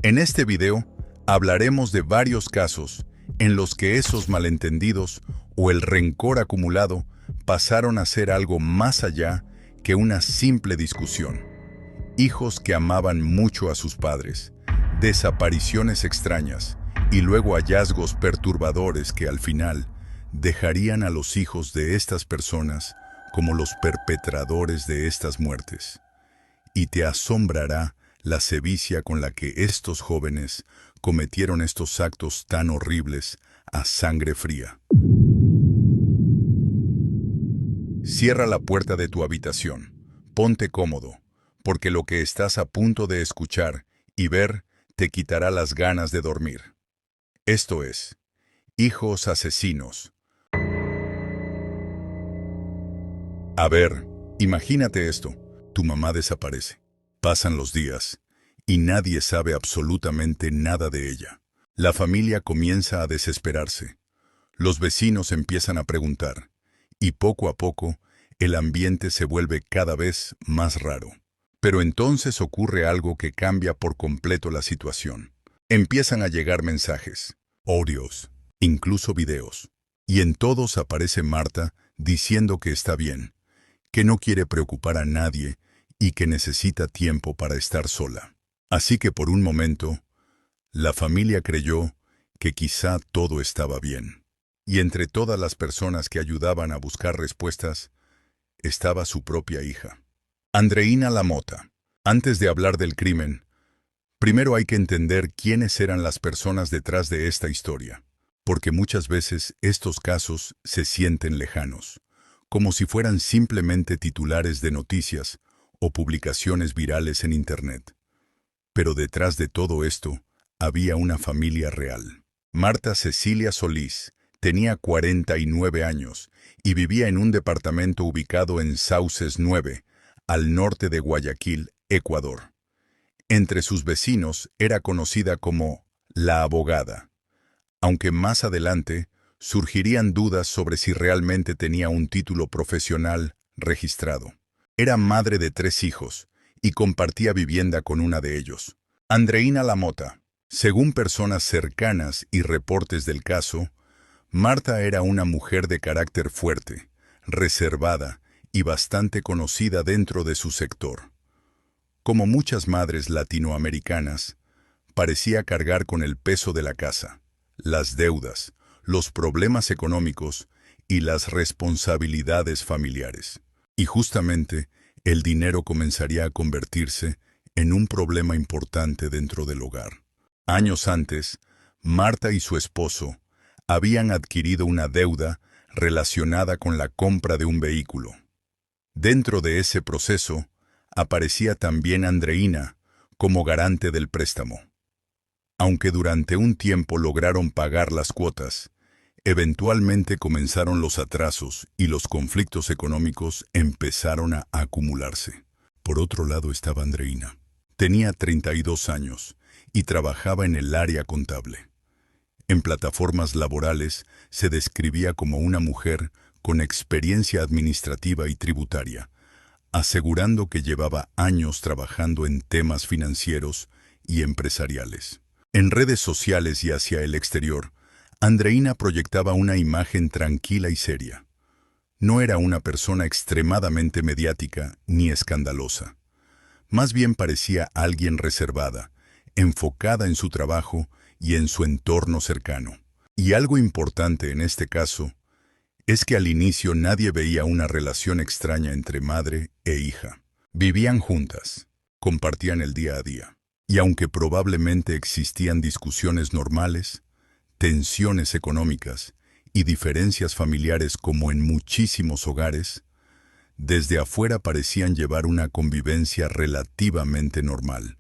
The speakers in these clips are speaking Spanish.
En este video hablaremos de varios casos en los que esos malentendidos o el rencor acumulado pasaron a ser algo más allá que una simple discusión. Hijos que amaban mucho a sus padres, desapariciones extrañas y luego hallazgos perturbadores que al final dejarían a los hijos de estas personas como los perpetradores de estas muertes. Y te asombrará la sevicia con la que estos jóvenes cometieron estos actos tan horribles a sangre fría. Cierra la puerta de tu habitación, ponte cómodo, porque lo que estás a punto de escuchar y ver te quitará las ganas de dormir. Esto es, Hijos Asesinos. A ver, imagínate esto, tu mamá desaparece. Pasan los días y nadie sabe absolutamente nada de ella. La familia comienza a desesperarse. Los vecinos empiezan a preguntar y poco a poco el ambiente se vuelve cada vez más raro. Pero entonces ocurre algo que cambia por completo la situación. Empiezan a llegar mensajes, audios, incluso videos. Y en todos aparece Marta diciendo que está bien, que no quiere preocupar a nadie y que necesita tiempo para estar sola. Así que por un momento, la familia creyó que quizá todo estaba bien. Y entre todas las personas que ayudaban a buscar respuestas, estaba su propia hija, Andreina Lamota. Antes de hablar del crimen, primero hay que entender quiénes eran las personas detrás de esta historia, porque muchas veces estos casos se sienten lejanos, como si fueran simplemente titulares de noticias o publicaciones virales en Internet. Pero detrás de todo esto, había una familia real. Marta Cecilia Solís tenía 49 años y vivía en un departamento ubicado en Sauces 9, al norte de Guayaquil, Ecuador. Entre sus vecinos era conocida como la abogada, aunque más adelante surgirían dudas sobre si realmente tenía un título profesional registrado. Era madre de 3 hijos y compartía vivienda con una de ellos, Andreina Lamota. Según personas cercanas y reportes del caso, Marta era una mujer de carácter fuerte, reservada y bastante conocida dentro de su sector. Como muchas madres latinoamericanas, parecía cargar con el peso de la casa, las deudas, los problemas económicos y las responsabilidades familiares. Y justamente, el dinero comenzaría a convertirse en un problema importante dentro del hogar. Años antes, Marta y su esposo habían adquirido una deuda relacionada con la compra de un vehículo. Dentro de ese proceso, aparecía también Andreina como garante del préstamo. Aunque durante un tiempo lograron pagar las cuotas, eventualmente comenzaron los atrasos y los conflictos económicos empezaron a acumularse. Por otro lado estaba Andreina. Tenía 32 años y trabajaba en el área contable. En plataformas laborales se describía como una mujer con experiencia administrativa y tributaria, asegurando que llevaba años trabajando en temas financieros y empresariales. En redes sociales y hacia el exterior, Andreina proyectaba una imagen tranquila y seria. No era una persona extremadamente mediática ni escandalosa. Más bien parecía alguien reservada, enfocada en su trabajo y en su entorno cercano. Y algo importante en este caso es que al inicio nadie veía una relación extraña entre madre e hija. Vivían juntas, compartían el día a día. Y aunque probablemente existían discusiones normales, tensiones económicas y diferencias familiares como en muchísimos hogares, desde afuera parecían llevar una convivencia relativamente normal.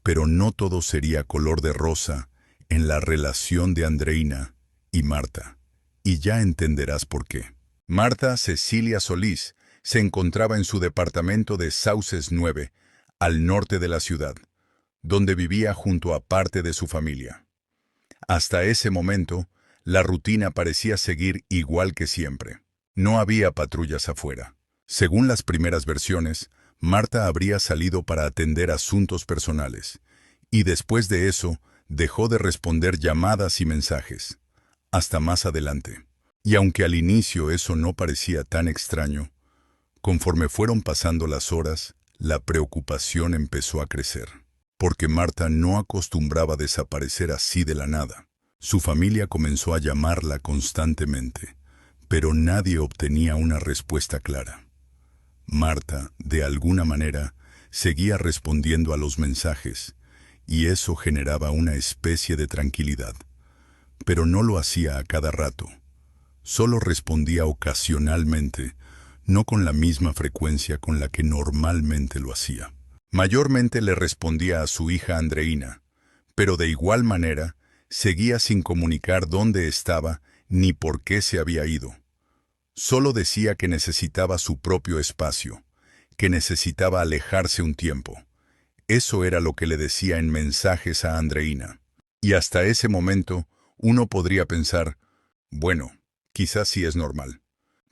Pero no todo sería color de rosa en la relación de Andreina y Marta. Y ya entenderás por qué. Marta Cecilia Solís se encontraba en su departamento de Sauces 9, al norte de la ciudad, donde vivía junto a parte de su familia. Hasta ese momento, la rutina parecía seguir igual que siempre. No había patrullas afuera. Según las primeras versiones, Marta habría salido para atender asuntos personales, Y después de eso, dejó de responder llamadas y mensajes. Hasta más adelante. Y aunque al inicio eso no parecía tan extraño, conforme fueron pasando las horas, la preocupación empezó a crecer. Porque Marta no acostumbraba desaparecer así de la nada. Su familia comenzó a llamarla constantemente, pero nadie obtenía una respuesta clara. Marta, de alguna manera, seguía respondiendo a los mensajes, y eso generaba una especie de tranquilidad. Pero no lo hacía a cada rato. Solo respondía ocasionalmente, no con la misma frecuencia con la que normalmente lo hacía. Mayormente le respondía a su hija Andreina, pero de igual manera seguía sin comunicar dónde estaba ni por qué se había ido. Solo decía que necesitaba su propio espacio, que necesitaba alejarse un tiempo. Eso era lo que le decía en mensajes a Andreina. Y hasta ese momento uno podría pensar, bueno, quizás sí es normal.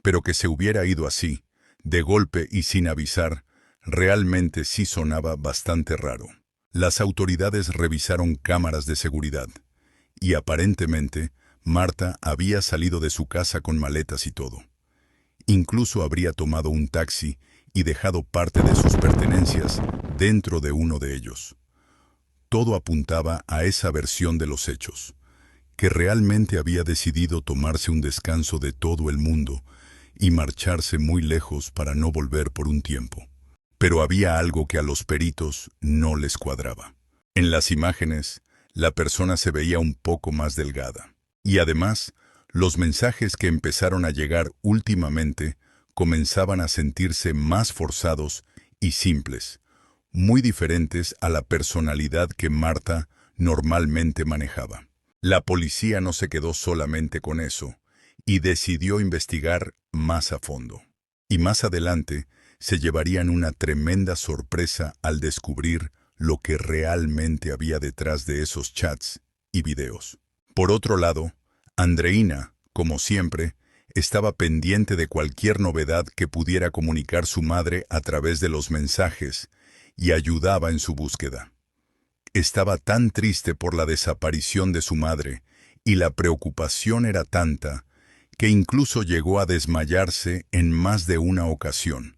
Pero que se hubiera ido así, de golpe y sin avisar, realmente sí sonaba bastante raro. Las autoridades revisaron cámaras de seguridad, y aparentemente Marta había salido de su casa con maletas y todo. Incluso habría tomado un taxi y dejado parte de sus pertenencias dentro de uno de ellos. Todo apuntaba a esa versión de los hechos, que realmente había decidido tomarse un descanso de todo el mundo y marcharse muy lejos para no volver por un tiempo. Pero había algo que a los peritos no les cuadraba. En las imágenes, la persona se veía un poco más delgada. Y además, los mensajes que empezaron a llegar últimamente comenzaban a sentirse más forzados y simples, muy diferentes a la personalidad que Marta normalmente manejaba. La policía no se quedó solamente con eso, y decidió investigar más a fondo. Y más adelante se llevarían una tremenda sorpresa al descubrir lo que realmente había detrás de esos chats y videos. Por otro lado, Andreina, como siempre, estaba pendiente de cualquier novedad que pudiera comunicar su madre a través de los mensajes y ayudaba en su búsqueda. Estaba tan triste por la desaparición de su madre y la preocupación era tanta que incluso llegó a desmayarse en más de una ocasión,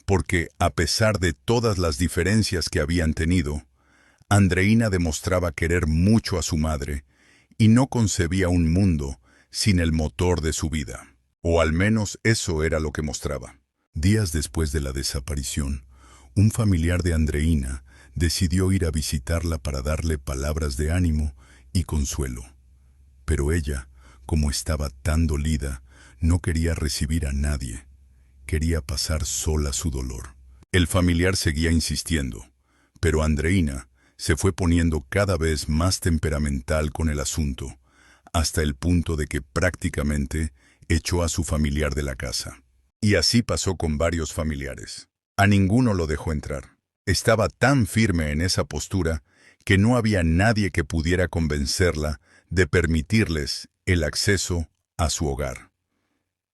porque a pesar de todas las diferencias que habían tenido, Andreina demostraba querer mucho a su madre y no concebía un mundo sin el motor de su vida. O al menos eso era lo que mostraba. Días después de la desaparición, un familiar de Andreina decidió ir a visitarla para darle palabras de ánimo y consuelo. Pero ella, como estaba tan dolida, no quería recibir a nadie. Quería pasar sola su dolor. El familiar seguía insistiendo, pero Andreina se fue poniendo cada vez más temperamental con el asunto, hasta el punto de que prácticamente echó a su familiar de la casa. Y así pasó con varios familiares. A ninguno lo dejó entrar. Estaba tan firme en esa postura que no había nadie que pudiera convencerla de permitirles el acceso a su hogar.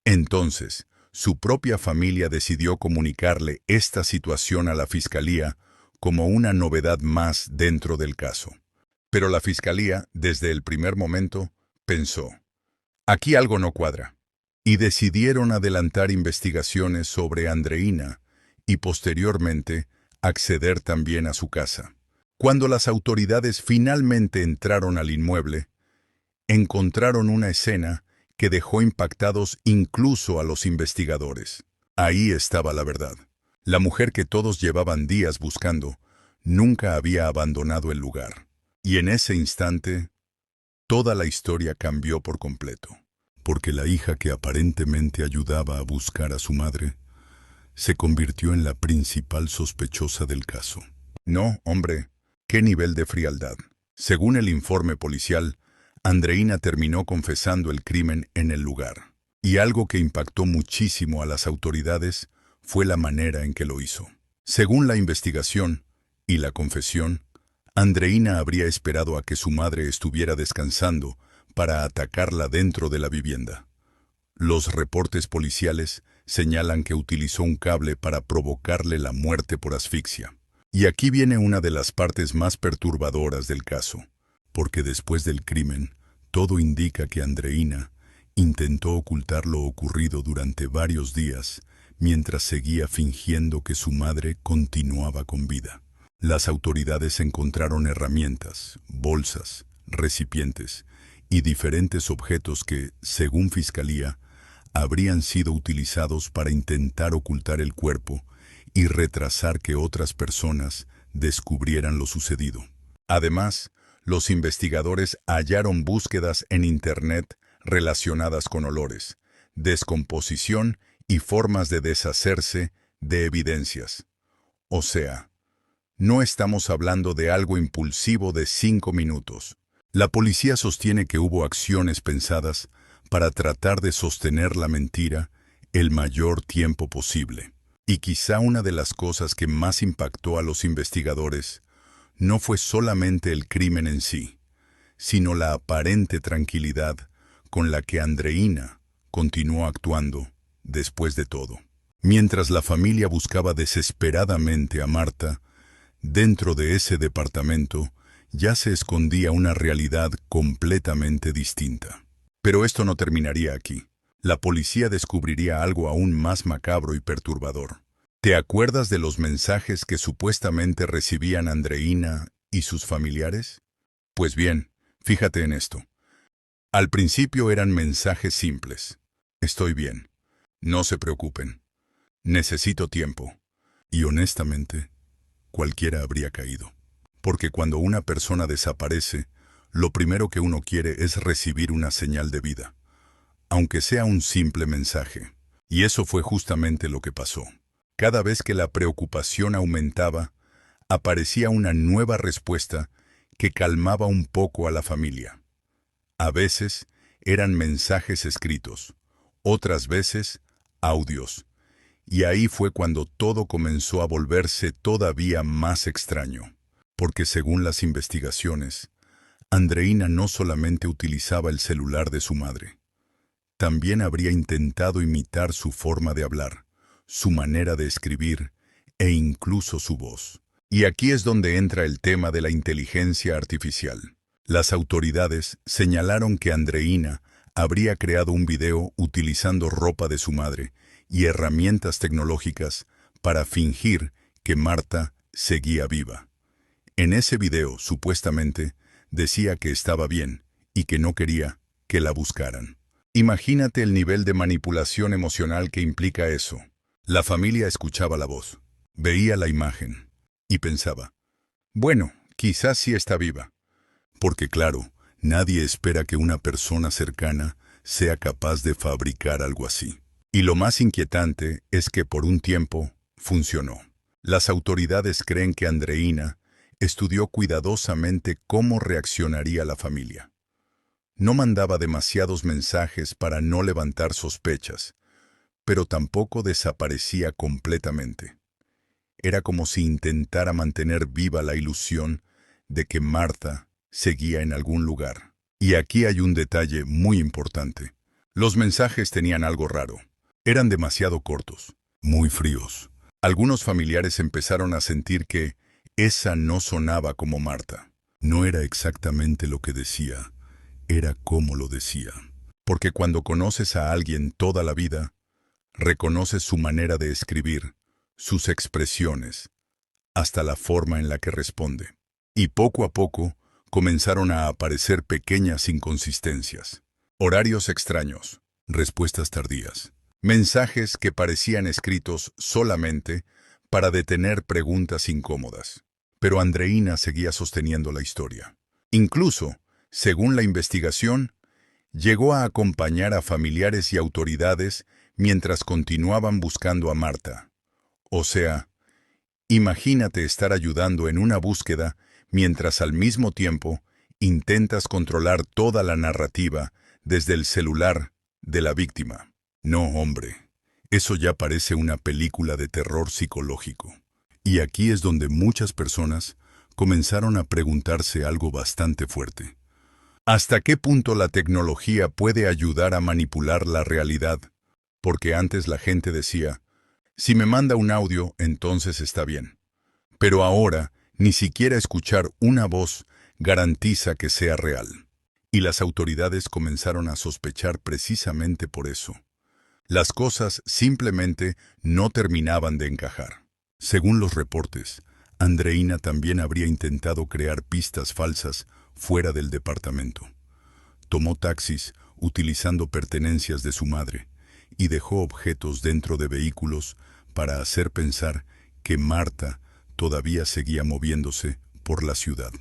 Entonces, su propia familia decidió comunicarle esta situación a la fiscalía como una novedad más dentro del caso. Pero la fiscalía, desde el primer momento, pensó, aquí algo no cuadra, y decidieron adelantar investigaciones sobre Andreina y posteriormente acceder también a su casa. Cuando las autoridades finalmente entraron al inmueble, encontraron una escena que dejó impactados incluso a los investigadores. Ahí estaba la verdad. La mujer que todos llevaban días buscando nunca había abandonado el lugar. Y en ese instante, toda la historia cambió por completo. Porque la hija que aparentemente ayudaba a buscar a su madre se convirtió en la principal sospechosa del caso. No, hombre, qué nivel de frialdad. Según el informe policial, Andreina terminó confesando el crimen en el lugar. Y algo que impactó muchísimo a las autoridades fue la manera en que lo hizo. Según la investigación y la confesión, Andreina habría esperado a que su madre estuviera descansando para atacarla dentro de la vivienda. Los reportes policiales señalan que utilizó un cable para provocarle la muerte por asfixia. Y aquí viene una de las partes más perturbadoras del caso, porque después del crimen, todo indica que Andreina intentó ocultar lo ocurrido durante varios días, mientras seguía fingiendo que su madre continuaba con vida. Las autoridades encontraron herramientas, bolsas, recipientes y diferentes objetos que, según Fiscalía, habrían sido utilizados para intentar ocultar el cuerpo y retrasar que otras personas descubrieran lo sucedido. Además, los investigadores hallaron búsquedas en Internet relacionadas con olores, descomposición y formas de deshacerse de evidencias. O sea, no estamos hablando de algo impulsivo de 5 minutos. La policía sostiene que hubo acciones pensadas para tratar de sostener la mentira el mayor tiempo posible. Y quizá una de las cosas que más impactó a los investigadores no fue solamente el crimen en sí, sino la aparente tranquilidad con la que Andreina continuó actuando después de todo. Mientras la familia buscaba desesperadamente a Marta, dentro de ese departamento ya se escondía una realidad completamente distinta. Pero esto no terminaría aquí. La policía descubriría algo aún más macabro y perturbador. ¿Te acuerdas de los mensajes que supuestamente recibían Andreina y sus familiares? Pues bien, fíjate en esto. Al principio eran mensajes simples. Estoy bien. No se preocupen. Necesito tiempo. Y honestamente, cualquiera habría caído. Porque cuando una persona desaparece, lo primero que uno quiere es recibir una señal de vida, aunque sea un simple mensaje. Y eso fue justamente lo que pasó. Cada vez que la preocupación aumentaba, aparecía una nueva respuesta que calmaba un poco a la familia. A veces eran mensajes escritos, otras veces audios. Y ahí fue cuando todo comenzó a volverse todavía más extraño. Porque según las investigaciones, Andreina no solamente utilizaba el celular de su madre, también habría intentado imitar su forma de hablar, su manera de escribir e incluso su voz. Y aquí es donde entra el tema de la inteligencia artificial. Las autoridades señalaron que Andreina habría creado un video utilizando ropa de su madre y herramientas tecnológicas para fingir que Marta seguía viva. En ese video, supuestamente, decía que estaba bien y que no quería que la buscaran. Imagínate el nivel de manipulación emocional que implica eso. La familia escuchaba la voz, veía la imagen y pensaba, bueno, quizás sí está viva. Porque claro, nadie espera que una persona cercana sea capaz de fabricar algo así. Y lo más inquietante es que por un tiempo funcionó. Las autoridades creen que Andreina estudió cuidadosamente cómo reaccionaría la familia. No mandaba demasiados mensajes para no levantar sospechas, pero tampoco desaparecía completamente. Era como si intentara mantener viva la ilusión de que Marta seguía en algún lugar. Y aquí hay un detalle muy importante. Los mensajes tenían algo raro. Eran demasiado cortos, muy fríos. Algunos familiares empezaron a sentir que esa no sonaba como Marta. No era exactamente lo que decía, era cómo lo decía. Porque cuando conoces a alguien toda la vida, reconoces su manera de escribir, sus expresiones, hasta la forma en la que responde. Y poco a poco comenzaron a aparecer pequeñas inconsistencias. Horarios extraños, respuestas tardías, mensajes que parecían escritos solamente para detener preguntas incómodas. Pero Andreina seguía sosteniendo la historia. Incluso, según la investigación, llegó a acompañar a familiares y autoridades mientras continuaban buscando a Marta. O sea, imagínate estar ayudando en una búsqueda mientras al mismo tiempo intentas controlar toda la narrativa desde el celular de la víctima. No, hombre, eso ya parece una película de terror psicológico. Y aquí es donde muchas personas comenzaron a preguntarse algo bastante fuerte. ¿Hasta qué punto la tecnología puede ayudar a manipular la realidad? Porque antes la gente decía, si me manda un audio, entonces está bien. Pero ahora, ni siquiera escuchar una voz garantiza que sea real. Y las autoridades comenzaron a sospechar precisamente por eso. Las cosas simplemente no terminaban de encajar. Según los reportes, Andreina también habría intentado crear pistas falsas fuera del departamento. Tomó taxis utilizando pertenencias de su madre y dejó objetos dentro de vehículos para hacer pensar que Marta todavía seguía moviéndose por la ciudad.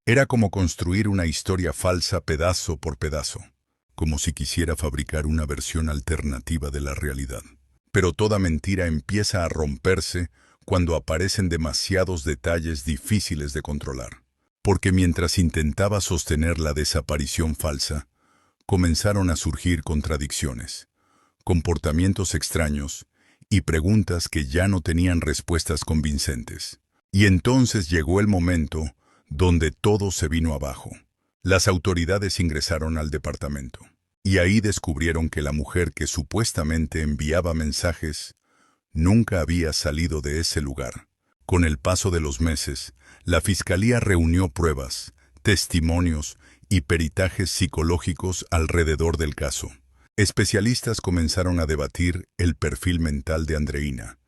Era como construir una historia falsa pedazo por pedazo, como si quisiera fabricar una versión alternativa de la realidad. Pero toda mentira empieza a romperse cuando aparecen demasiados detalles difíciles de controlar. Porque mientras intentaba sostener la desaparición falsa, comenzaron a surgir contradicciones, comportamientos extraños y preguntas que ya no tenían respuestas convincentes. Y entonces llegó el momento donde todo se vino abajo. Las autoridades ingresaron al departamento y ahí descubrieron que la mujer que supuestamente enviaba mensajes nunca había salido de ese lugar. Con el paso de los meses, la fiscalía reunió pruebas, testimonios y peritajes psicológicos alrededor del caso. Especialistas comenzaron a debatir el perfil mental de Andreina,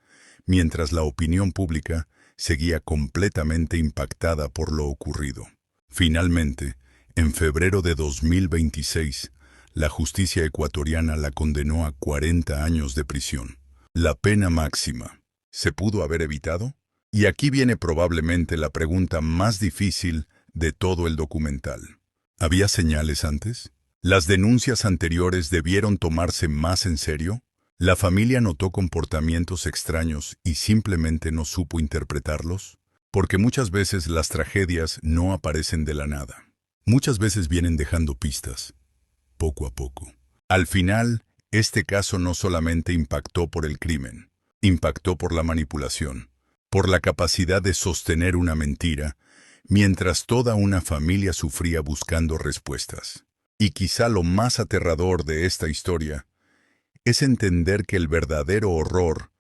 mientras la opinión pública seguía completamente impactada por lo ocurrido. Finalmente, en febrero de 2026, la justicia ecuatoriana la condenó a 40 años de prisión. La pena máxima. ¿Se pudo haber evitado? Y aquí viene probablemente la pregunta más difícil de todo el documental. ¿Había señales antes? ¿Las denuncias anteriores debieron tomarse más en serio? ¿La familia notó comportamientos extraños y simplemente no supo interpretarlos? Porque muchas veces las tragedias no aparecen de la nada. Muchas veces vienen dejando pistas, poco a poco. Al final, este caso no solamente impactó por el crimen, impactó por la manipulación, por la capacidad de sostener una mentira, mientras toda una familia sufría buscando respuestas. Y quizá lo más aterrador de esta historia es entender que el verdadero horror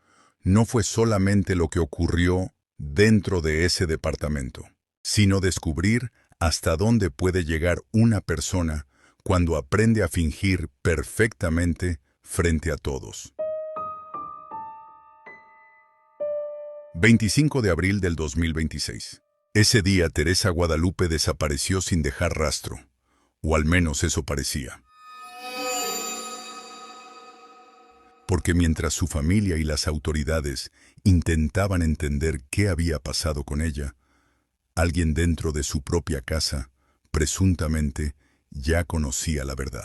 no fue solamente lo que ocurrió dentro de ese departamento, sino descubrir hasta dónde puede llegar una persona cuando aprende a fingir perfectamente frente a todos. 25 de abril del 2026. Ese día Teresa Guadalupe desapareció sin dejar rastro, o al menos eso parecía. Porque mientras su familia y las autoridades intentaban entender qué había pasado con ella, alguien dentro de su propia casa, presuntamente, ya conocía la verdad.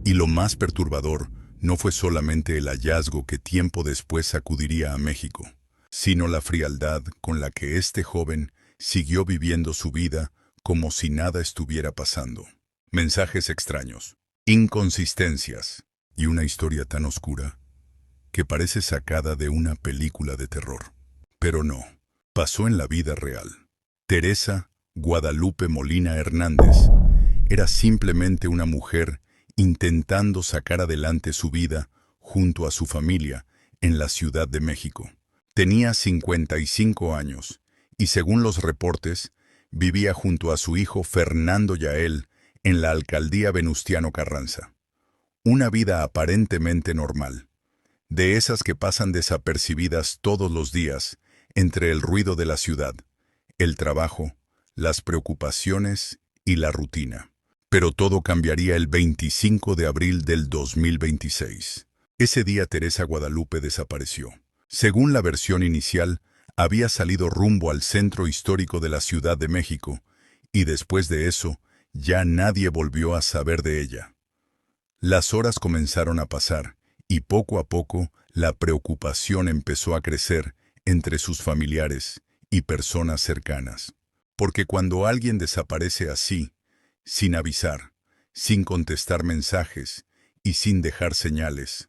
Y lo más perturbador no fue solamente el hallazgo que tiempo después sacudiría a México, sino la frialdad con la que este joven siguió viviendo su vida como si nada estuviera pasando. Mensajes extraños, inconsistencias y una historia tan oscura que parece sacada de una película de terror. Pero no, pasó en la vida real. Teresa Guadalupe Molina Hernández era simplemente una mujer intentando sacar adelante su vida junto a su familia en la Ciudad de México. Tenía 55 años y, según los reportes, vivía junto a su hijo Fernando Yael en la alcaldía Venustiano Carranza. Una vida aparentemente normal, de esas que pasan desapercibidas todos los días entre el ruido de la ciudad, el trabajo, las preocupaciones y la rutina. Pero todo cambiaría el 25 de abril del 2026. Ese día Teresa Guadalupe desapareció. Según la versión inicial, había salido rumbo al centro histórico de la Ciudad de México, y después de eso, ya nadie volvió a saber de ella. Las horas comenzaron a pasar, y poco a poco la preocupación empezó a crecer entre sus familiares y personas cercanas. Porque cuando alguien desaparece así, sin avisar, sin contestar mensajes y sin dejar señales,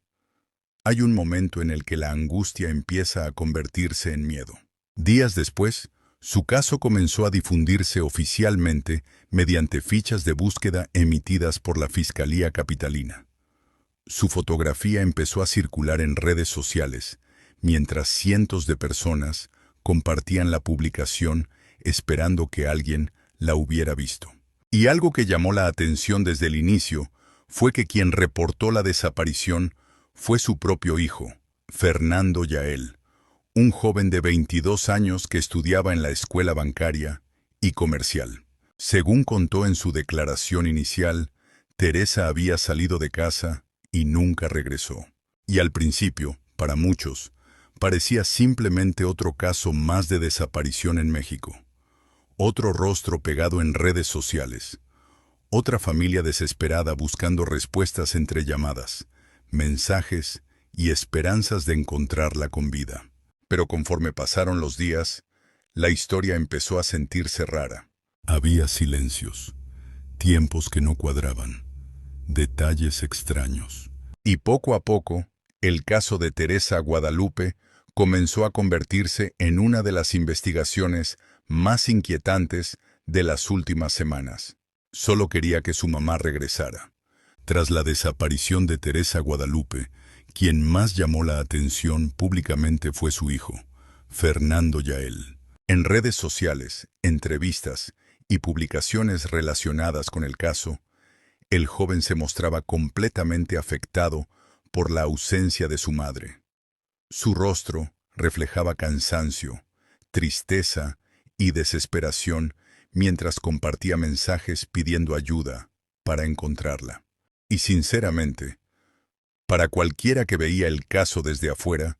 hay un momento en el que la angustia empieza a convertirse en miedo. Días después, su caso comenzó a difundirse oficialmente mediante fichas de búsqueda emitidas por la Fiscalía Capitalina. Su fotografía empezó a circular en redes sociales, mientras cientos de personas compartían la publicación esperando que alguien la hubiera visto. Y algo que llamó la atención desde el inicio fue que quien reportó la desaparición fue su propio hijo, Fernando Yael, un joven de 22 años que estudiaba en la escuela bancaria y comercial. Según contó en su declaración inicial, Teresa había salido de casa y nunca regresó. Y al principio, para muchos, parecía simplemente otro caso más de desaparición en México. Otro rostro pegado en redes sociales. Otra familia desesperada buscando respuestas entre llamadas, mensajes y esperanzas de encontrarla con vida. Pero conforme pasaron los días, la historia empezó a sentirse rara. Había silencios, tiempos que no cuadraban, detalles extraños. Y poco a poco, el caso de Teresa Guadalupe comenzó a convertirse en una de las investigaciones más inquietantes de las últimas semanas. Solo quería que su mamá regresara. Tras la desaparición de Teresa Guadalupe, quien más llamó la atención públicamente fue su hijo, Fernando Yael. En redes sociales, entrevistas y publicaciones relacionadas con el caso, el joven se mostraba completamente afectado por la ausencia de su madre. Su rostro reflejaba cansancio, tristeza y desesperación mientras compartía mensajes pidiendo ayuda para encontrarla. Y sinceramente, para cualquiera que veía el caso desde afuera,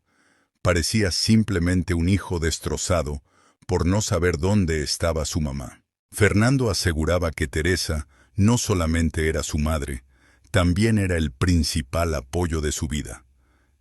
parecía simplemente un hijo destrozado por no saber dónde estaba su mamá. Fernando aseguraba que Teresa no solamente era su madre, también era el principal apoyo de su vida.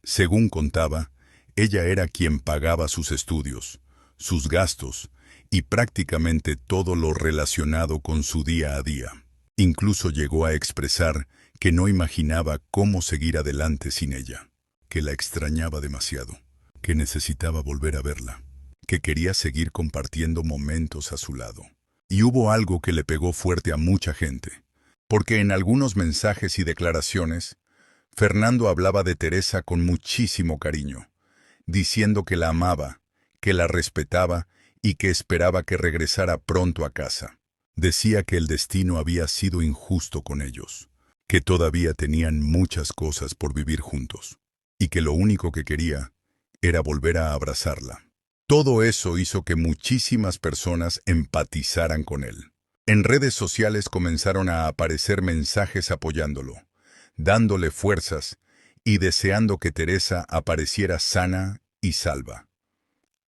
Según contaba, ella era quien pagaba sus estudios, sus gastos y prácticamente todo lo relacionado con su día a día. Incluso llegó a expresar que no imaginaba cómo seguir adelante sin ella, que la extrañaba demasiado, que necesitaba volver a verla, que quería seguir compartiendo momentos a su lado. Y hubo algo que le pegó fuerte a mucha gente, porque en algunos mensajes y declaraciones, Fernando hablaba de Teresa con muchísimo cariño, diciendo que la amaba, que la respetaba y que esperaba que regresara pronto a casa. Decía que el destino había sido injusto con ellos, que todavía tenían muchas cosas por vivir juntos, y que lo único que quería era volver a abrazarla. Todo eso hizo que muchísimas personas empatizaran con él. En redes sociales comenzaron a aparecer mensajes apoyándolo, dándole fuerzas y deseando que Teresa apareciera sana y salva.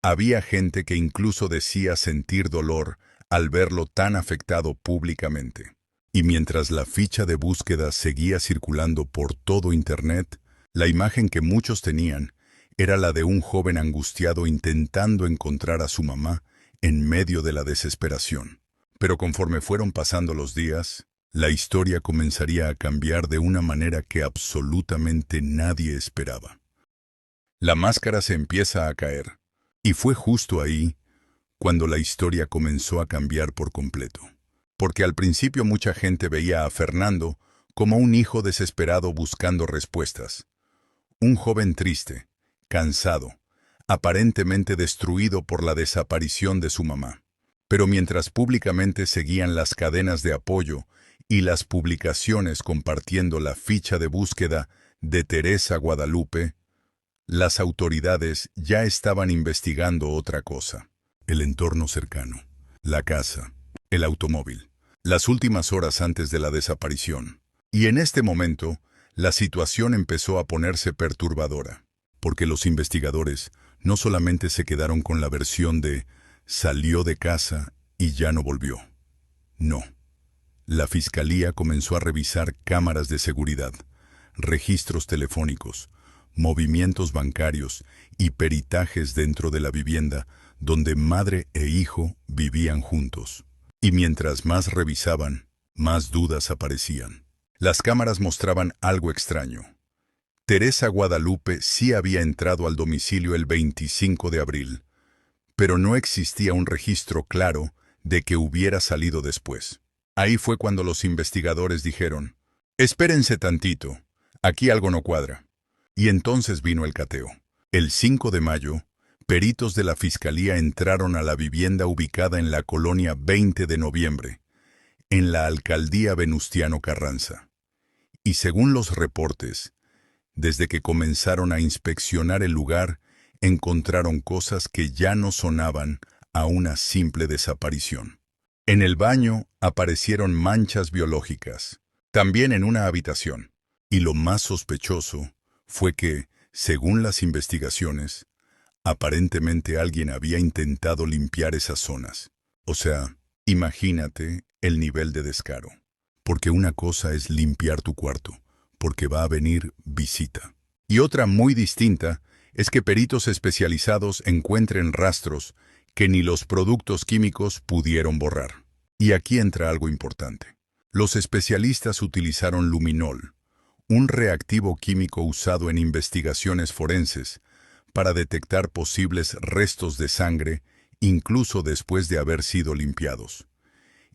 Había gente que incluso decía sentir dolor al verlo tan afectado públicamente. Y mientras la ficha de búsqueda seguía circulando por todo Internet, la imagen que muchos tenían era la de un joven angustiado intentando encontrar a su mamá en medio de la desesperación. Pero conforme fueron pasando los días, la historia comenzaría a cambiar de una manera que absolutamente nadie esperaba. La máscara se empieza a caer, y fue justo ahí cuando la historia comenzó a cambiar por completo. Porque al principio mucha gente veía a Fernando como un hijo desesperado buscando respuestas. Un joven triste, cansado, aparentemente destruido por la desaparición de su mamá. Pero mientras públicamente seguían las cadenas de apoyo y las publicaciones compartiendo la ficha de búsqueda de Teresa Guadalupe, las autoridades ya estaban investigando otra cosa. El entorno cercano, la casa, el automóvil, las últimas horas antes de la desaparición. Y en este momento, la situación empezó a ponerse perturbadora, porque los investigadores no solamente se quedaron con la versión de salió de casa y ya no volvió. No. La fiscalía comenzó a revisar cámaras de seguridad, registros telefónicos, movimientos bancarios y peritajes dentro de la vivienda donde madre e hijo vivían juntos. Y mientras más revisaban, más dudas aparecían. Las cámaras mostraban algo extraño. Teresa Guadalupe sí había entrado al domicilio el 25 de abril, pero no existía un registro claro de que hubiera salido después. Ahí fue cuando los investigadores dijeron, espérense tantito, aquí algo no cuadra. Y entonces vino el cateo. El 5 de mayo, peritos de la Fiscalía entraron a la vivienda ubicada en la colonia 20 de noviembre, en la alcaldía Venustiano Carranza. Y según los reportes, desde que comenzaron a inspeccionar el lugar, encontraron cosas que ya no sonaban a una simple desaparición. En el baño aparecieron manchas biológicas, también en una habitación. Y lo más sospechoso fue que, según las investigaciones, aparentemente alguien había intentado limpiar esas zonas. O sea, imagínate el nivel de descaro. Porque una cosa es limpiar tu cuarto, porque va a venir visita. Y otra muy distinta es que peritos especializados encuentren rastros que ni los productos químicos pudieron borrar. Y aquí entra algo importante. Los especialistas utilizaron luminol, un reactivo químico usado en investigaciones forenses, para detectar posibles restos de sangre, incluso después de haber sido limpiados.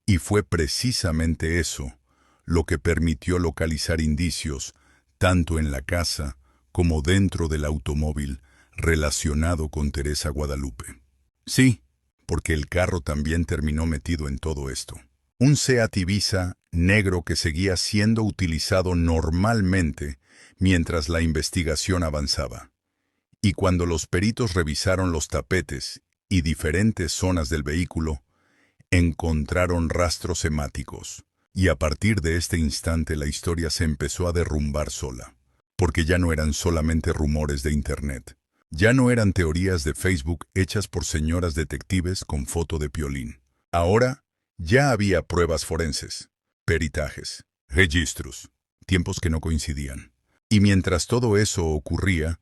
Y fue precisamente eso lo que permitió localizar indicios, tanto en la casa como dentro del automóvil, relacionado con Teresa Guadalupe. Sí, porque el carro también terminó metido en todo esto. Un Seat Ibiza negro que seguía siendo utilizado normalmente mientras la investigación avanzaba. Y cuando los peritos revisaron los tapetes y diferentes zonas del vehículo, encontraron rastros hemáticos. Y a partir de este instante la historia se empezó a derrumbar sola. Porque ya no eran solamente rumores de Internet. Ya no eran teorías de Facebook hechas por señoras detectives con foto de Piolín. Ahora ya había pruebas forenses, peritajes, registros, tiempos que no coincidían. Y mientras todo eso ocurría,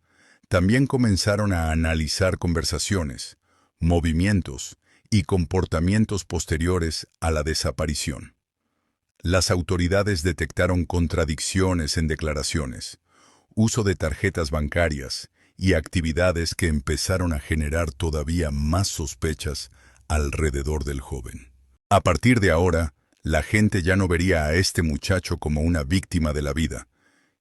también comenzaron a analizar conversaciones, movimientos y comportamientos posteriores a la desaparición. Las autoridades detectaron contradicciones en declaraciones, uso de tarjetas bancarias y actividades que empezaron a generar todavía más sospechas alrededor del joven. A partir de ahora, la gente ya no vería a este muchacho como una víctima de la vida,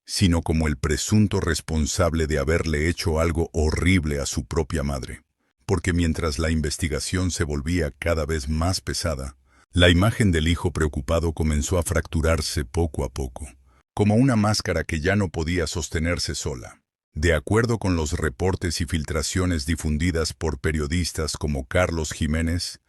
sino como el presunto responsable de haberle hecho algo horrible a su propia madre. Porque mientras la investigación se volvía cada vez más pesada, la imagen del hijo preocupado comenzó a fracturarse poco a poco, como una máscara que ya no podía sostenerse sola. De acuerdo con los reportes y filtraciones difundidas por periodistas como Carlos Jiménez,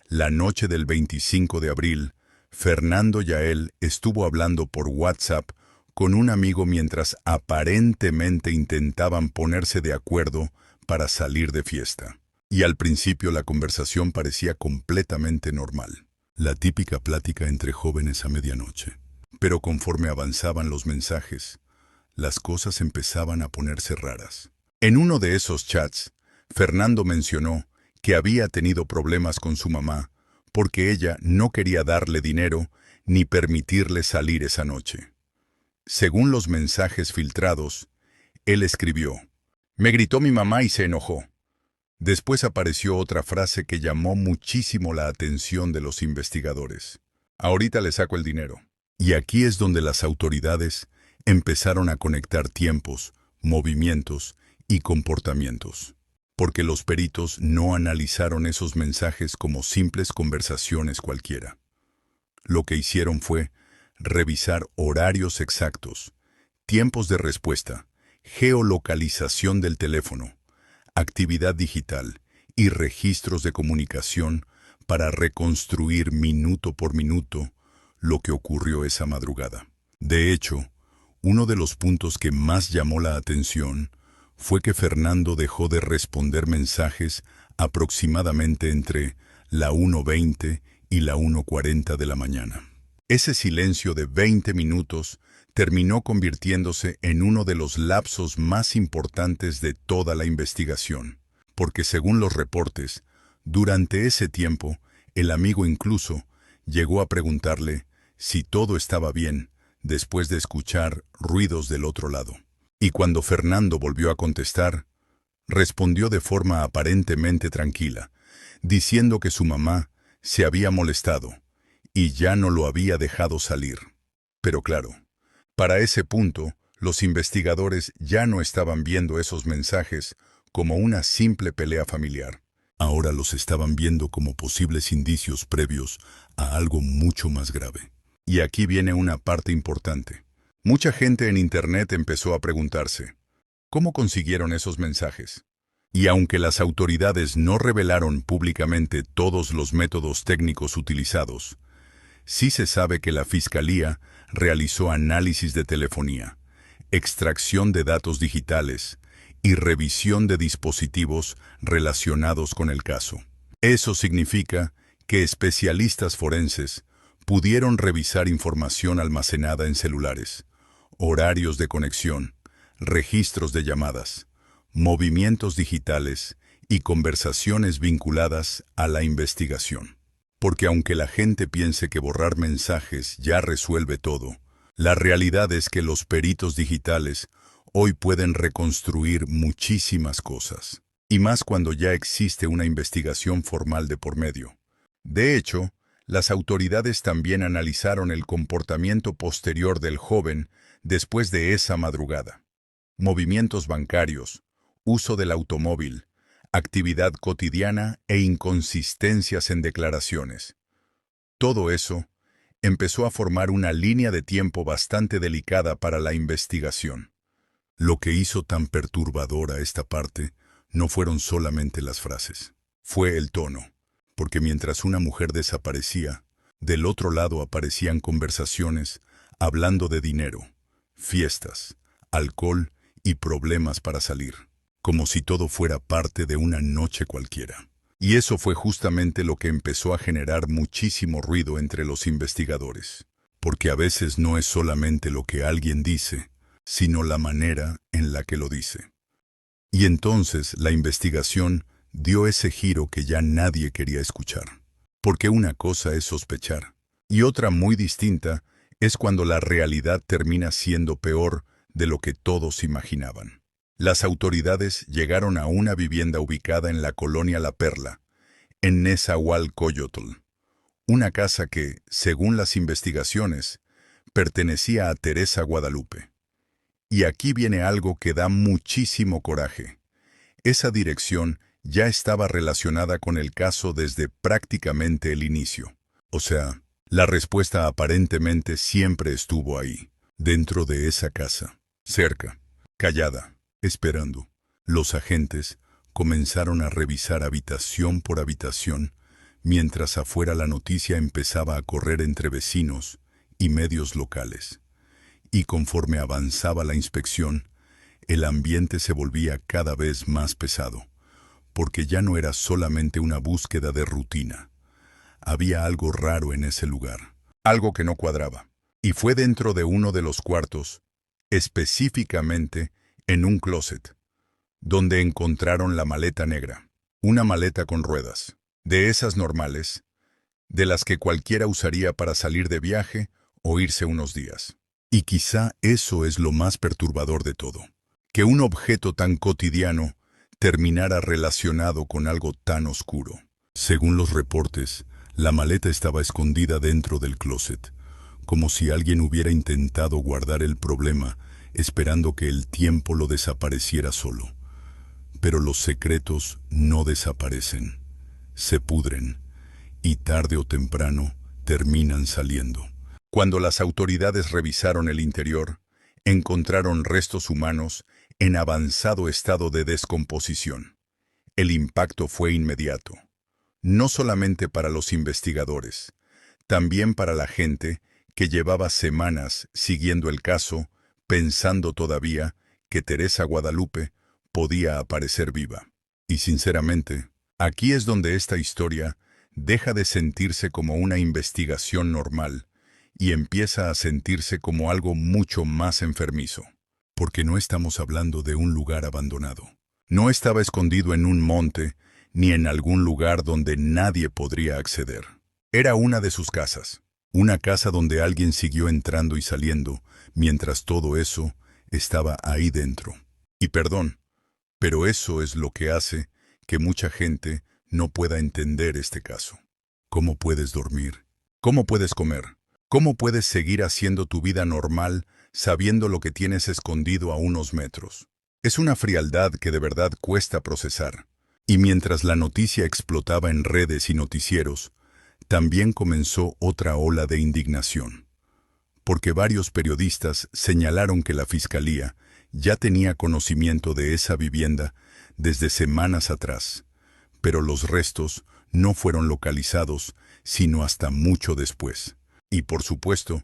la noche del 25 de abril, Fernando Yael estuvo hablando por WhatsApp con un amigo mientras aparentemente intentaban ponerse de acuerdo para salir de fiesta. Y al principio la conversación parecía completamente normal. La típica plática entre jóvenes a medianoche. Pero conforme avanzaban los mensajes, las cosas empezaban a ponerse raras. En uno de esos chats, Fernando mencionó que había tenido problemas con su mamá porque ella no quería darle dinero ni permitirle salir esa noche. Según los mensajes filtrados, él escribió: «Me gritó mi mamá y se enojó». Después apareció otra frase que llamó muchísimo la atención de los investigadores. «Ahorita le saco el dinero». Y aquí es donde las autoridades empezaron a conectar tiempos, movimientos y comportamientos. Porque los peritos no analizaron esos mensajes como simples conversaciones cualquiera. Lo que hicieron fue revisar horarios exactos, tiempos de respuesta, geolocalización del teléfono, actividad digital y registros de comunicación para reconstruir minuto por minuto lo que ocurrió esa madrugada. De hecho, uno de los puntos que más llamó la atención fue que Fernando dejó de responder mensajes aproximadamente entre la 1:20 y la 1:40 de la mañana. Ese silencio de 20 minutos terminó convirtiéndose en uno de los lapsos más importantes de toda la investigación, porque según los reportes, durante ese tiempo, el amigo incluso llegó a preguntarle si todo estaba bien después de escuchar ruidos del otro lado. Y cuando Fernando volvió a contestar, respondió de forma aparentemente tranquila, diciendo que su mamá se había molestado y ya no lo había dejado salir. Pero claro, para ese punto, los investigadores ya no estaban viendo esos mensajes como una simple pelea familiar. Ahora los estaban viendo como posibles indicios previos a algo mucho más grave. Y aquí viene una parte importante. Mucha gente en Internet empezó a preguntarse, ¿cómo consiguieron esos mensajes? Y aunque las autoridades no revelaron públicamente todos los métodos técnicos utilizados, sí se sabe que la Fiscalía realizó análisis de telefonía, extracción de datos digitales y revisión de dispositivos relacionados con el caso. Eso significa que especialistas forenses pudieron revisar información almacenada en celulares, horarios de conexión, registros de llamadas, movimientos digitales y conversaciones vinculadas a la investigación. Porque aunque la gente piense que borrar mensajes ya resuelve todo, la realidad es que los peritos digitales hoy pueden reconstruir muchísimas cosas, y más cuando ya existe una investigación formal de por medio. De hecho, las autoridades también analizaron el comportamiento posterior del joven después de esa madrugada. Movimientos bancarios, uso del automóvil, actividad cotidiana e inconsistencias en declaraciones. Todo eso empezó a formar una línea de tiempo bastante delicada para la investigación. Lo que hizo tan perturbadora esta parte no fueron solamente las frases, fue el tono, porque mientras una mujer desaparecía, del otro lado aparecían conversaciones hablando de dinero, fiestas, alcohol y problemas para salir, como si todo fuera parte de una noche cualquiera. Y eso fue justamente lo que empezó a generar muchísimo ruido entre los investigadores, porque a veces no es solamente lo que alguien dice, sino la manera en la que lo dice. Y entonces la investigación dio ese giro que ya nadie quería escuchar, porque una cosa es sospechar, y otra muy distinta es cuando la realidad termina siendo peor de lo que todos imaginaban. Las autoridades llegaron a una vivienda ubicada en la colonia La Perla, en Nezahualcóyotl, una casa que, según las investigaciones, pertenecía a Teresa Guadalupe. Y aquí viene algo que da muchísimo coraje. Esa dirección ya estaba relacionada con el caso desde prácticamente el inicio. O sea, la respuesta aparentemente siempre estuvo ahí, dentro de esa casa, cerca, callada, esperando. Los agentes comenzaron a revisar habitación por habitación, mientras afuera la noticia empezaba a correr entre vecinos y medios locales. Y conforme avanzaba la inspección, el ambiente se volvía cada vez más pesado, porque ya no era solamente una búsqueda de rutina. Había algo raro en ese lugar, algo que no cuadraba. Y fue dentro de uno de los cuartos, específicamente en un closet, donde encontraron la maleta negra, una maleta con ruedas, de esas normales, de las que cualquiera usaría para salir de viaje o irse unos días. Y quizá eso es lo más perturbador de todo, que un objeto tan cotidiano terminara relacionado con algo tan oscuro. Según los reportes, la maleta estaba escondida dentro del closet, como si alguien hubiera intentado guardar el problema, esperando que el tiempo lo desapareciera solo. Pero los secretos no desaparecen, se pudren, y tarde o temprano terminan saliendo. Cuando las autoridades revisaron el interior, encontraron restos humanos en avanzado estado de descomposición. El impacto fue inmediato, no solamente para los investigadores, también para la gente que llevaba semanas siguiendo el caso, pensando todavía que Teresa Guadalupe podía aparecer viva. Y sinceramente, aquí es donde esta historia deja de sentirse como una investigación normal y empieza a sentirse como algo mucho más enfermizo. Porque no estamos hablando de un lugar abandonado. No estaba escondido en un monte ni en algún lugar donde nadie podría acceder. Era una de sus casas. Una casa donde alguien siguió entrando y saliendo mientras todo eso estaba ahí dentro. Y perdón, pero eso es lo que hace que mucha gente no pueda entender este caso. ¿Cómo puedes dormir? ¿Cómo puedes comer? ¿Cómo puedes seguir haciendo tu vida normal sabiendo lo que tienes escondido a unos metros? Es una frialdad que de verdad cuesta procesar. Y mientras la noticia explotaba en redes y noticieros, también comenzó otra ola de indignación, porque varios periodistas señalaron que la Fiscalía ya tenía conocimiento de esa vivienda desde semanas atrás, pero los restos no fueron localizados sino hasta mucho después. Y por supuesto,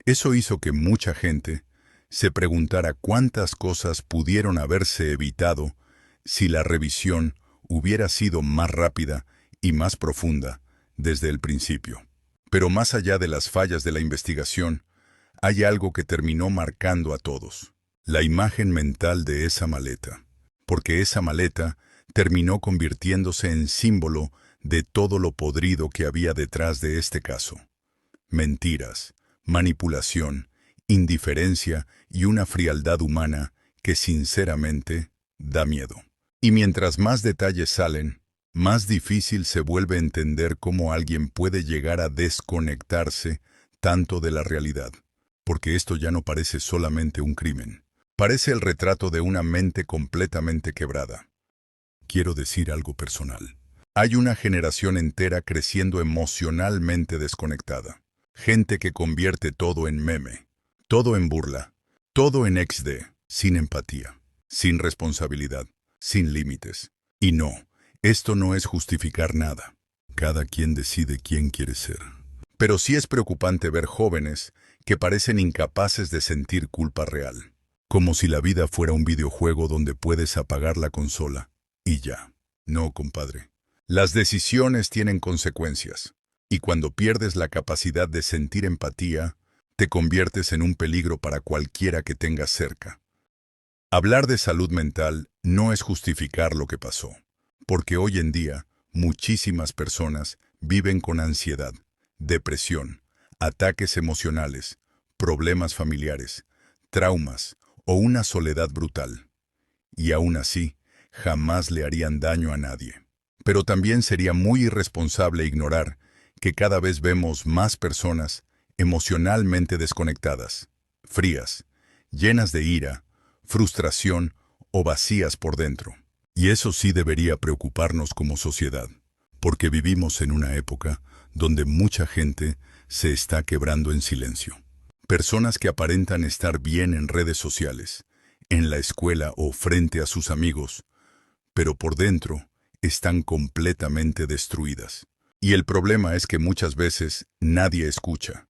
eso hizo que mucha gente se preguntara cuántas cosas pudieron haberse evitado si la revisión hubiera sido más rápida y más profunda desde el principio. Pero más allá de las fallas de la investigación, hay algo que terminó marcando a todos: la imagen mental de esa maleta. Porque esa maleta terminó convirtiéndose en símbolo de todo lo podrido que había detrás de este caso. Mentiras, manipulación, indiferencia y una frialdad humana que sinceramente da miedo. Y mientras más detalles salen, más difícil se vuelve entender cómo alguien puede llegar a desconectarse tanto de la realidad. Porque esto ya no parece solamente un crimen. Parece el retrato de una mente completamente quebrada. Quiero decir algo personal. Hay una generación entera creciendo emocionalmente desconectada. Gente que convierte todo en meme, todo en burla, todo en XD, sin empatía, sin responsabilidad, sin límites. Y no, esto no es justificar nada. Cada quien decide quién quiere ser. Pero sí es preocupante ver jóvenes que parecen incapaces de sentir culpa real. Como si la vida fuera un videojuego donde puedes apagar la consola y ya. No, compadre. Las decisiones tienen consecuencias. Y cuando pierdes la capacidad de sentir empatía, te conviertes en un peligro para cualquiera que tengas cerca. Hablar de salud mental no es justificar lo que pasó, porque hoy en día muchísimas personas viven con ansiedad, depresión, ataques emocionales, problemas familiares, traumas o una soledad brutal. Y aún así, jamás le harían daño a nadie. Pero también sería muy irresponsable ignorar que cada vez vemos más personas emocionalmente desconectadas, frías, llenas de ira, frustración o vacías por dentro. Y eso sí debería preocuparnos como sociedad, porque vivimos en una época donde mucha gente se está quebrando en silencio. Personas que aparentan estar bien en redes sociales, en la escuela o frente a sus amigos, pero por dentro están completamente destruidas. Y el problema es que muchas veces nadie escucha,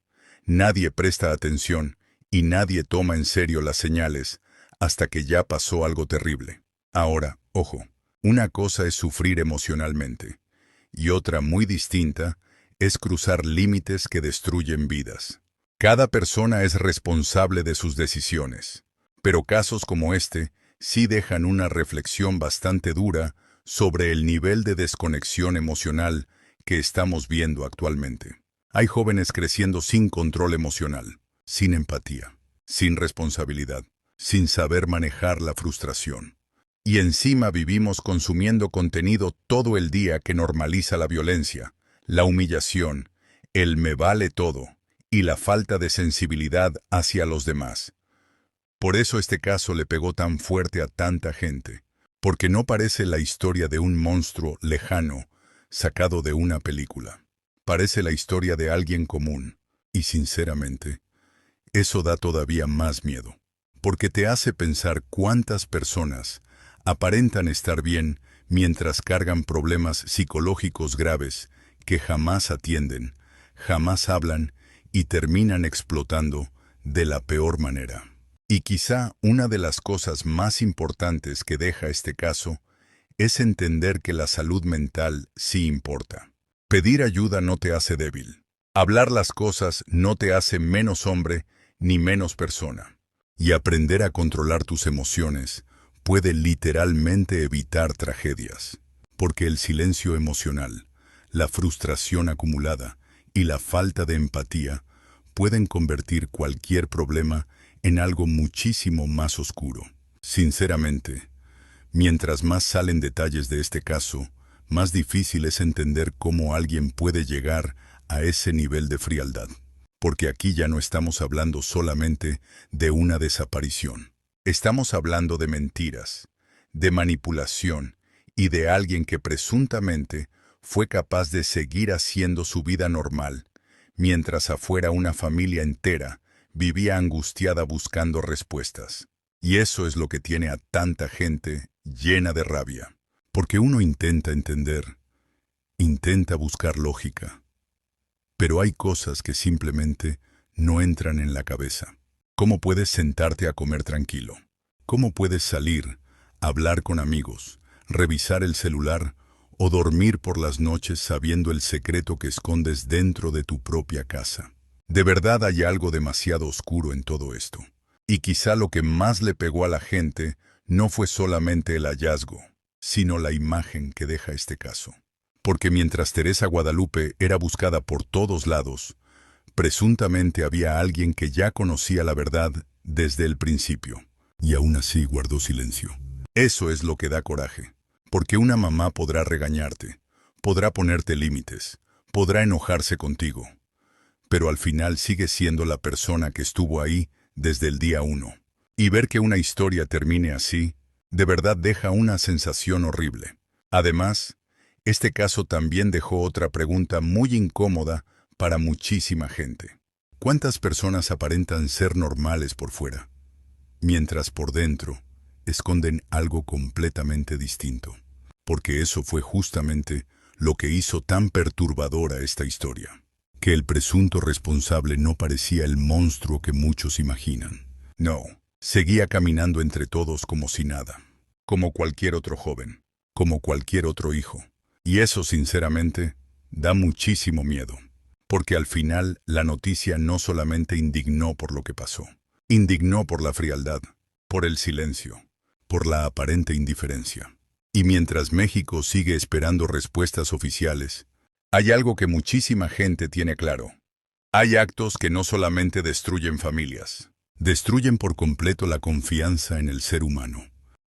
nadie presta atención y nadie toma en serio las señales hasta que ya pasó algo terrible. Ahora, ojo, una cosa es sufrir emocionalmente y otra muy distinta es cruzar límites que destruyen vidas. Cada persona es responsable de sus decisiones, pero casos como este sí dejan una reflexión bastante dura sobre el nivel de desconexión emocional que estamos viendo actualmente. Hay jóvenes creciendo sin control emocional, sin empatía, sin responsabilidad, sin saber manejar la frustración. Y encima vivimos consumiendo contenido todo el día que normaliza la violencia, la humillación, el me vale todo y la falta de sensibilidad hacia los demás. Por eso este caso le pegó tan fuerte a tanta gente, porque no parece la historia de un monstruo lejano sacado de una película. Parece la historia de alguien común, y sinceramente, eso da todavía más miedo, porque te hace pensar cuántas personas aparentan estar bien mientras cargan problemas psicológicos graves que jamás atienden, jamás hablan y terminan explotando de la peor manera. Y quizá una de las cosas más importantes que deja este caso es entender que la salud mental sí importa. Pedir ayuda no te hace débil. Hablar las cosas no te hace menos hombre ni menos persona. Y aprender a controlar tus emociones puede literalmente evitar tragedias. Porque el silencio emocional, la frustración acumulada y la falta de empatía pueden convertir cualquier problema en algo muchísimo más oscuro. Sinceramente, mientras más salen detalles de este caso, más difícil es entender cómo alguien puede llegar a ese nivel de frialdad. Porque aquí ya no estamos hablando solamente de una desaparición. Estamos hablando de mentiras, de manipulación y de alguien que presuntamente fue capaz de seguir haciendo su vida normal, mientras afuera una familia entera vivía angustiada buscando respuestas. Y eso es lo que tiene a tanta gente llena de rabia. Porque uno intenta entender, intenta buscar lógica, pero hay cosas que simplemente no entran en la cabeza. ¿Cómo puedes sentarte a comer tranquilo? ¿Cómo puedes salir, hablar con amigos, revisar el celular o dormir por las noches sabiendo el secreto que escondes dentro de tu propia casa? De verdad hay algo demasiado oscuro en todo esto. Y quizá lo que más le pegó a la gente no fue solamente el hallazgo, sino la imagen que deja este caso. Porque mientras Teresa Guadalupe era buscada por todos lados, presuntamente había alguien que ya conocía la verdad desde el principio, y aún así guardó silencio. Eso es lo que da coraje, porque una mamá podrá regañarte, podrá ponerte límites, podrá enojarse contigo, pero al final sigue siendo la persona que estuvo ahí desde el día 1. Y ver que una historia termine así, de verdad deja una sensación horrible. Además, este caso también dejó otra pregunta muy incómoda para muchísima gente. ¿Cuántas personas aparentan ser normales por fuera, mientras por dentro esconden algo completamente distinto? Porque eso fue justamente lo que hizo tan perturbadora esta historia. Que el presunto responsable no parecía el monstruo que muchos imaginan. No, seguía caminando entre todos como si nada. Como cualquier otro joven, como cualquier otro hijo. Y eso, sinceramente, da muchísimo miedo. Porque al final la noticia no solamente indignó por lo que pasó. Indignó por la frialdad, por el silencio, por la aparente indiferencia. Y mientras México sigue esperando respuestas oficiales, hay algo que muchísima gente tiene claro. Hay actos que no solamente destruyen familias, destruyen por completo la confianza en el ser humano.